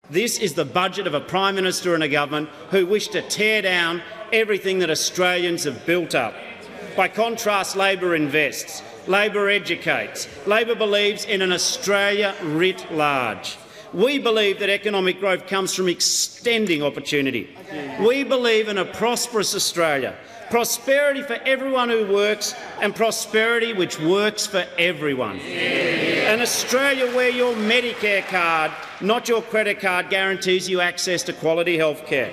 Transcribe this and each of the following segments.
This is the budget of a Prime Minister and a government who wish to tear down everything that Australians have built up. By contrast, Labor invests, Labor educates, Labor believes in an Australia writ large. We believe that economic growth comes from extending opportunity. We believe in a prosperous Australia, prosperity for everyone who works and prosperity which works for everyone. An Australia where your Medicare card, not your credit card, guarantees you access to quality health care.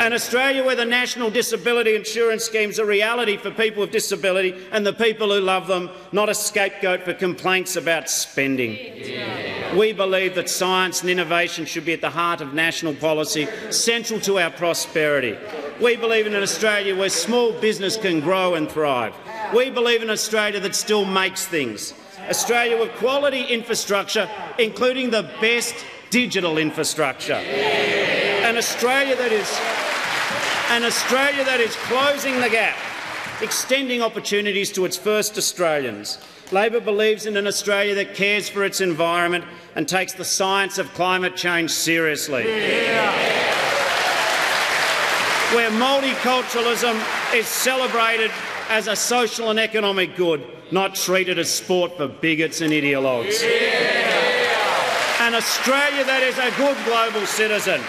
An Australia where the National Disability Insurance Scheme is a reality for people with disability and the people who love them, not a scapegoat for complaints about spending. We believe that science and innovation should be at the heart of national policy, central to our prosperity. We believe in an Australia where small business can grow and thrive. We believe in an Australia that still makes things. Australia with quality infrastructure, including the best digital infrastructure. An Australia that is closing the gap, extending opportunities to its first Australians. Labor believes in an Australia that cares for its environment and takes the science of climate change seriously. Where multiculturalism is celebrated as a social and economic good, not treated as sport for bigots and ideologues. An Australia that is a good global citizen,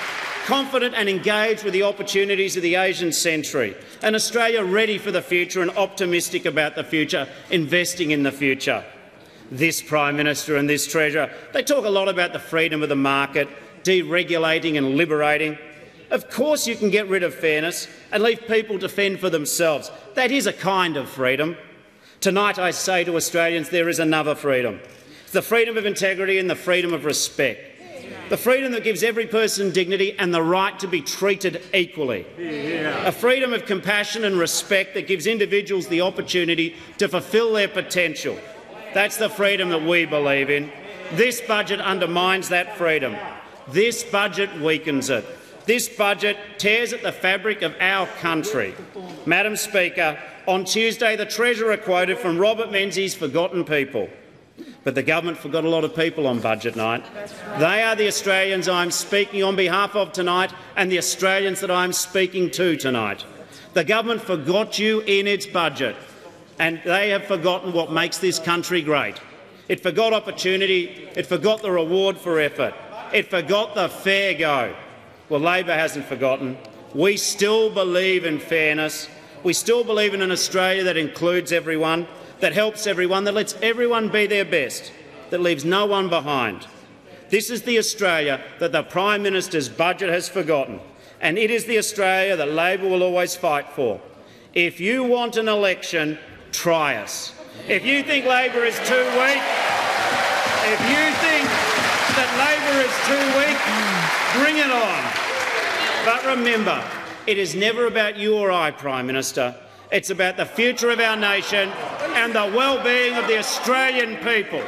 confident and engaged with the opportunities of the Asian century. An Australia ready for the future and optimistic about the future, investing in the future. This Prime Minister and this Treasurer, they talk a lot about the freedom of the market, deregulating and liberating. Of course you can get rid of fairness and leave people to fend for themselves. That is a kind of freedom. Tonight I say to Australians there is another freedom. It's the freedom of integrity and the freedom of respect. The freedom that gives every person dignity and the right to be treated equally. A freedom of compassion and respect that gives individuals the opportunity to fulfil their potential. That's the freedom that we believe in. This budget undermines that freedom. This budget weakens it. This budget tears at the fabric of our country. Madam Speaker, on Tuesday the Treasurer quoted from Robert Menzies' Forgotten People. But the government forgot a lot of people on budget night. They are the Australians I'm speaking on behalf of tonight and the Australians that I'm speaking to tonight. The government forgot you in its budget, and they have forgotten what makes this country great. It forgot opportunity, it forgot the reward for effort, it forgot the fair go. Well, Labor hasn't forgotten. We still believe in fairness. We still believe in an Australia that includes everyone, that helps everyone, that lets everyone be their best, that leaves no one behind. This is the Australia that the Prime Minister's budget has forgotten, and it is the Australia that Labor will always fight for. If you want an election, try us. If you think Labor is too weak, if you think that Labor is too weak, bring it on. But remember, it is never about you or I, Prime Minister. It's about the future of our nation and the well-being of the Australian people.